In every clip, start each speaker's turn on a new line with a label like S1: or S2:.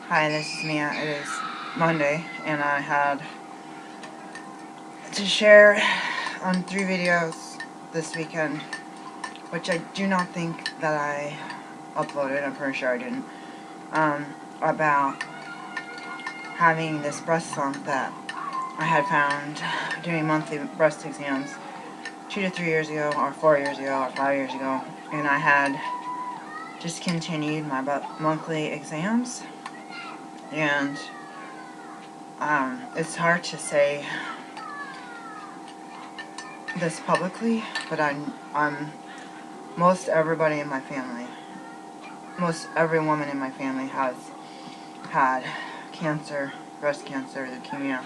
S1: Hi, this is Mia. It is Monday, and I had to share on 3 videos this weekend, which I do not think that I uploaded. I'm pretty sure I didn't. About having this breast lump that I had found doing monthly breast exams 2 to 3 years ago, or 4 years ago, or 5 years ago, and I had discontinued my monthly exams. And it's hard to say this publicly, but most everybody in my family, most every woman in my family has had cancer, breast cancer, leukemia,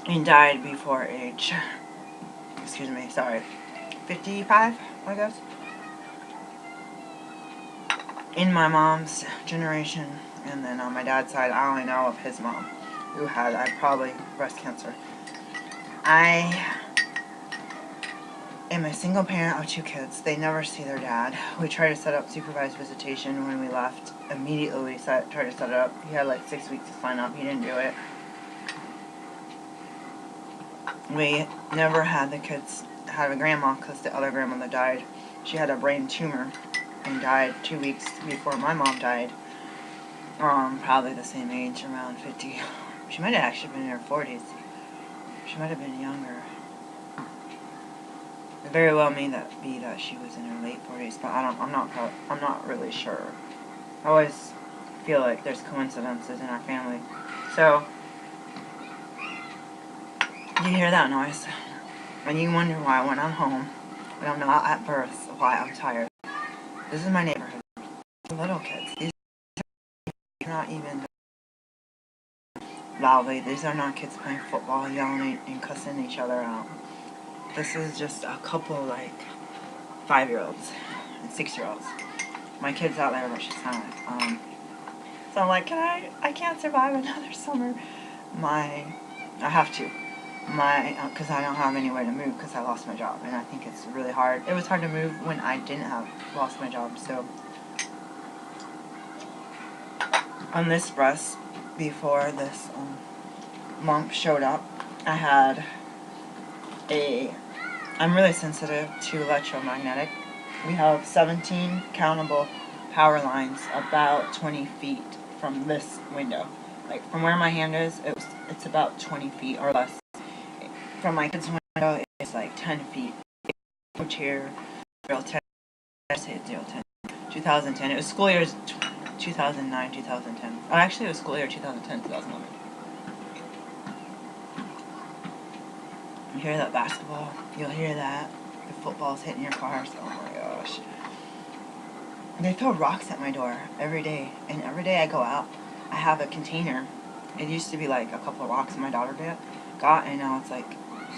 S1: and died before age, 55, I guess. In my mom's generation, and then on my dad's side, I only know of his mom, who had probably breast cancer. I am a single parent of 2 kids. They never see their dad. We tried to set up supervised visitation when we left. Immediately we tried to set it up. He had like 6 weeks to sign up. He didn't do it. We never had the kids have a grandma because the other grandmother died. She had a brain tumor and died 2 weeks before my mom died. Probably the same age, around 50. She might have actually been in her 40s. She might have been younger. It very well may be that she was in her late 40s, but I'm not really sure. I always feel like there's coincidences in our family. So you hear that noise, and you wonder why when I'm home, when I'm not at birth, why I'm tired. This is my neighborhood. Little kids. These are not even loudly. These are not kids playing football, yelling and cussing each other out. This is just a couple, like, 5-year-olds and 6-year-olds. My kid's out there, but she's silent. So I'm like, I can't survive another summer. I have to. Because I don't have anywhere to move because I lost my job, and I think it's really hard. It was hard to move when I didn't have lost my job. So on this breast, before this lump showed up, I'm really sensitive to electromagnetic. We have 17 countable power lines about 20 feet from this window. Like from where my hand is, it's about 20 feet or less. From my kid's window, it's like 10 feet. Here, 010, I say it's 010. 2010. It was school years 2009, 2010. Oh, actually, it was school year 2010, 2011. You hear that basketball? You'll hear that. The football's hitting your cars. Oh my gosh. They throw rocks at my door every day, and every day I go out, I have a container. It used to be like a couple of rocks my daughter got, and now it's like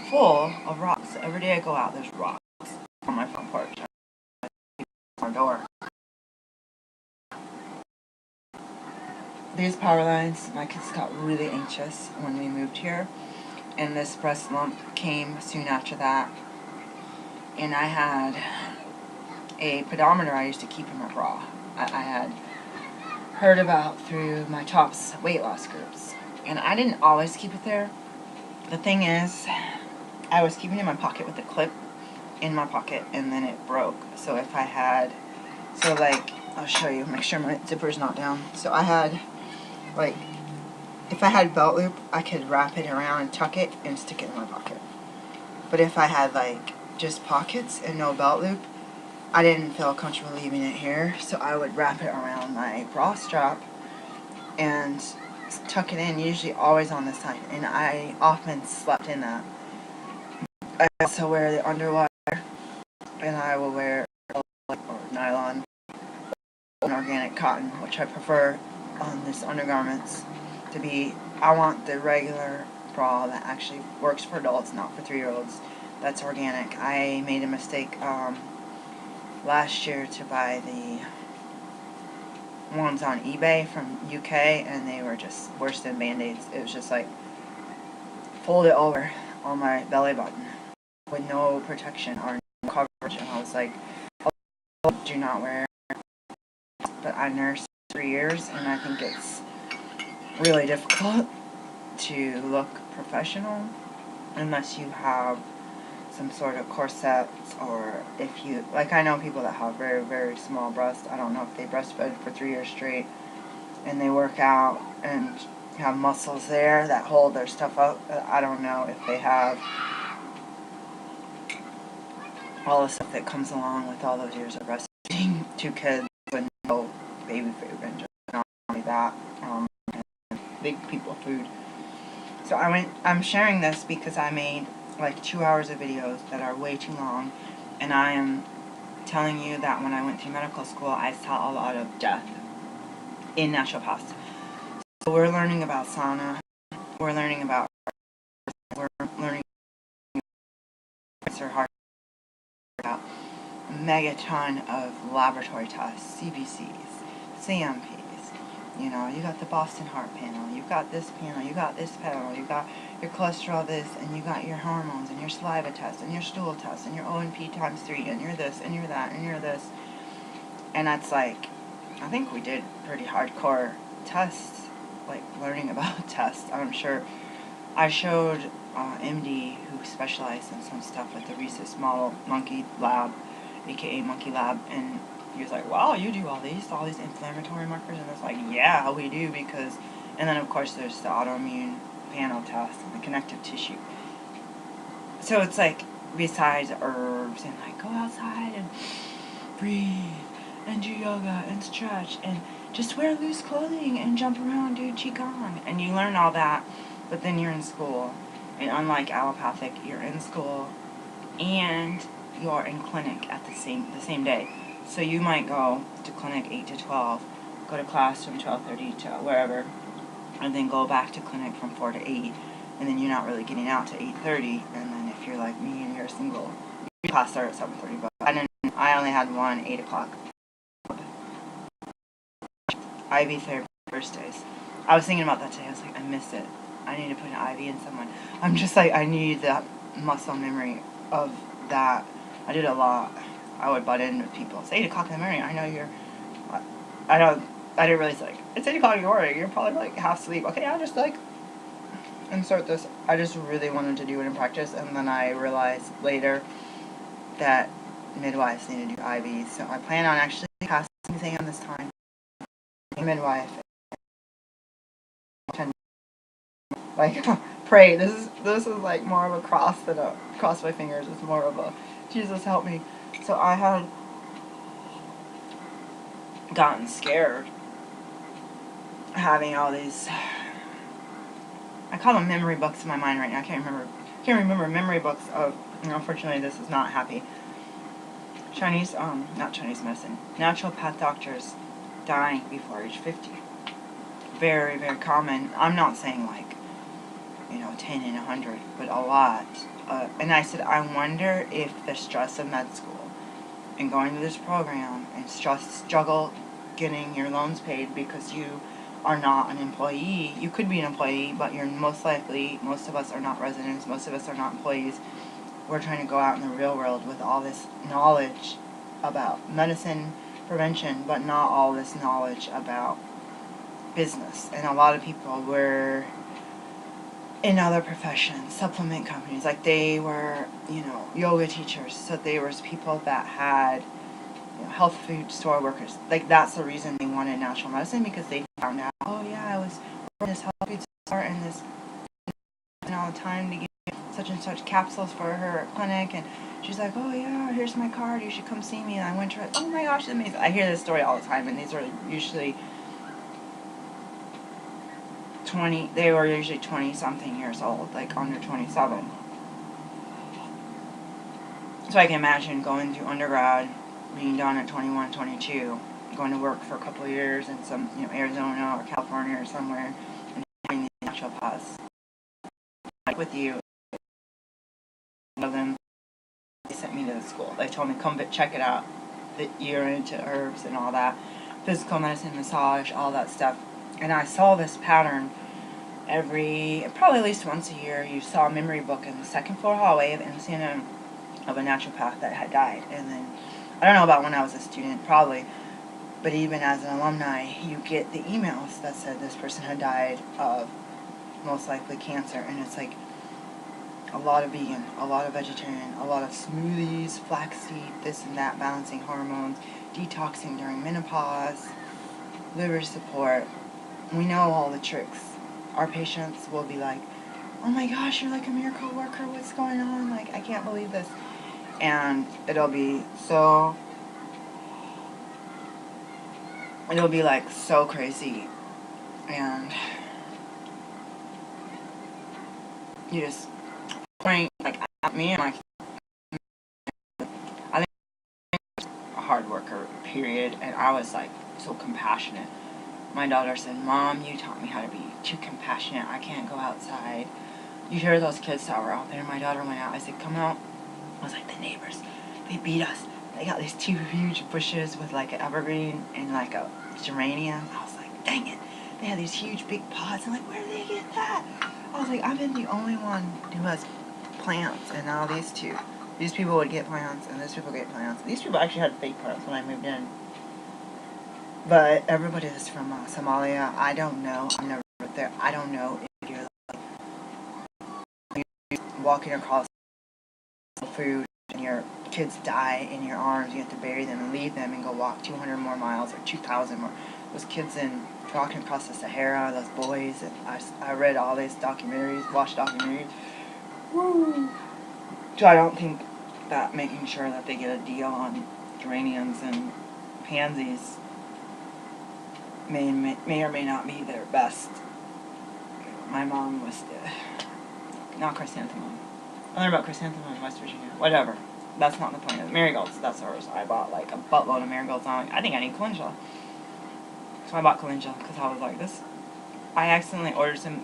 S1: full of rocks. Every day I go out, there's rocks on my front porch. My door. These power lines, my kids got really anxious when we moved here, and this breast lump came soon after that. And I had a pedometer I used to keep in my bra. I had heard about through my TOPS weight loss groups, and I didn't always keep it there. The thing is, I was keeping it in my pocket with a clip in my pocket, and then it broke. So if I had, I'll show you, make sure my zipper's not down. So I had, if I had belt loop, I could wrap it around and tuck it and stick it in my pocket. But if I had, just pockets and no belt loop, I didn't feel comfortable leaving it here, so I would wrap it around my bra strap and tuck it in, usually always on this side, and I often slept in that. I also wear the underwire, and I will wear or nylon and organic cotton, which I prefer on this undergarments to be. I want the regular bra that actually works for adults, not for 3-year-olds. That's organic. I made a mistake last year to buy the ones on eBay from UK, and they were just worse than Band-Aids. It was just like fold it over on my belly button with no protection or no coverage, and I was like, oh, do not wear it. But I nursed 3 years, and I think it's really difficult to look professional unless you have some sort of corsets, or if you, like, I know people that have very, very small breasts. I don't know if they breastfed for 3 years straight and they work out and have muscles there that hold their stuff up. I don't know if they have all the stuff that comes along with all those years of breastfeeding 2 kids with no baby food, and just not only that, and big people food. So I'm sharing this because I made like 2 hours of videos that are way too long, and I am telling you that when I went through medical school, I saw a lot of death in naturopaths. So we're learning about sauna, we're learning about heart, about a megaton of laboratory tests, CBCs, CMPs. You know, you got the Boston Heart panel, you got this panel, you got this panel, you got your cholesterol this, and you got your hormones, and your saliva test, and your stool test, and your O&P times 3, and you're this, and you're that, and you're this. And that's like, I think we did pretty hardcore tests, like learning about tests. I'm sure I showed MD, who specialized in some stuff with the rhesus model monkey lab, aka monkey lab, and he was like, wow, you do all these inflammatory markers? And I was like, yeah, we do, because, and then of course there's the autoimmune panel test and the connective tissue. So it's like, besides herbs and like go outside and breathe and do yoga and stretch and just wear loose clothing and jump around, do qigong, and you learn all that, but then you're in school, and unlike allopathic, you're in school and you're in clinic at the same day. So you might go to clinic 8 to 12, go to class from 12:30 to wherever, and then go back to clinic from 4 to 8, and then you're not really getting out to 8:30, and then if you're like me and you're single, your class starts at 7:30, but I only had one 8 o'clock. IV therapy Thursdays. I was thinking about that today. I was like, I miss it. I need to put an IV in someone. I'm just like, I need that muscle memory of that. I did a lot. I would butt in with people. It's 8 o'clock in the morning. I know you're, I didn't really say, like, it's 8 o'clock in the morning. You're probably like half asleep. Okay, I'll just like insert this. I just really wanted to do it in practice, and then I realized later that midwives need to do IVs. So I plan on actually passing the exam this time. Midwife. Like, pray. This is like more of a cross than a cross my fingers. It's more of a Jesus help me. So I had gotten scared having all these, I call them memory books in my mind right now. I can't remember memory books of, unfortunately this is not happy. Not Chinese medicine, naturopath doctors dying before age 50. Very, very common. I'm not saying like, 10 and 100, but a lot. And I said, I wonder if the stress of med school and going to this program and struggle getting your loans paid because you are not an employee. You could be an employee, but you're most of us are not residents, most of us are not employees. We're trying to go out in the real world with all this knowledge about medicine, prevention, but not all this knowledge about business. And a lot of people were in other professions, supplement companies, like they were, yoga teachers. So there was people that had, health food store workers. Like that's the reason they wanted natural medicine, because they found out, oh yeah, I was working this health food store and this and all the time to get such and such capsules for her clinic, and she's like, oh yeah, here's my card, you should come see me. And I went to her, oh my gosh, it's amazing. I hear this story all the time, and these are usually 20 something years old, like under 27. So I can imagine going through undergrad, being done at 21, 22, going to work for a couple of years in some, Arizona or California or somewhere, and having these naturopaths with you. One of them, they sent me to the school. They told me, come check it out, that you're into herbs and all that, physical medicine, massage, all that stuff. And I saw this pattern probably at least once a year. You saw a memory book in the second floor hallway of NCNM of a naturopath that had died. And then, I don't know about when I was a student, probably, But even as an alumni, you get the emails that said this person had died of most likely cancer, and it's like a lot of vegan, a lot of vegetarian, a lot of smoothies, flaxseed, this and that, balancing hormones, detoxing during menopause, liver support. We know all the tricks. Our patients will be like, oh my gosh, you're like a miracle worker, what's going on? Like, I can't believe this. And it'll be like so crazy. And you just point, like, at me and like, I think I'm a hard worker, period. And I was like so compassionate. My daughter said, Mom, you taught me how to be too compassionate. I can't go outside. You hear those kids that were out there. My daughter went out. I said, come out. I was like, the neighbors, they beat us. They got these two huge bushes with like an evergreen and like a geranium. I was like, dang it. They had these huge big pots. I'm like, where did they get that? I was like, I've been the only one who has plants, and now these two. These people would get plants, and these people get plants. These people actually had fake plants when I moved in. But everybody is from Somalia. I don't know. I've never been there. I don't know if you're like walking across food and your kids die in your arms. You have to bury them and leave them and go walk 200 more miles or 2,000 more. Those kids walking across the Sahara, those boys. And I read all these documentaries, watched documentaries. Woo! So I don't think that making sure that they get a deal on geraniums and pansies may or may not be their best. My mom was not chrysanthemum. I learned about chrysanthemum in West Virginia. Whatever. That's not the point. Marigolds, that's ours. I bought like a buttload of marigolds. I'm like, I think I need calendula. So I bought calendula because I was like, this. I accidentally ordered some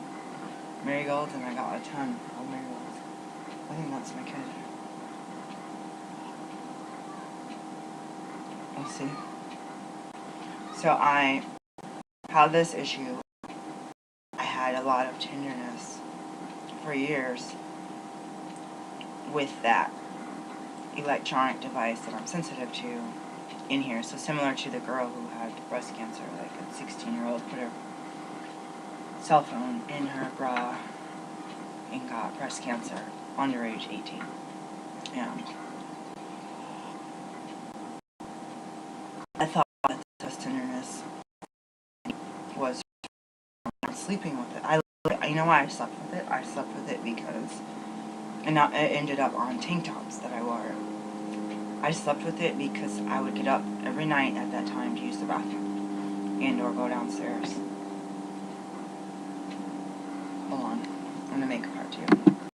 S1: marigolds and I got a ton of marigolds. I think that's my kid. We'll see. So I had this issue. I had a lot of tenderness for years with that electronic device that I'm sensitive to in here. So similar to the girl who had breast cancer, like a 16-year-old put her cell phone in her bra and got breast cancer under age 18. And I thought that this tenderness was sleeping with it. You know why I slept with it? I slept with it because it ended up on tank tops that I wore. I slept with it because I would get up every night at that time to use the bathroom and or go downstairs. Hold on. I'm going to make a part 2.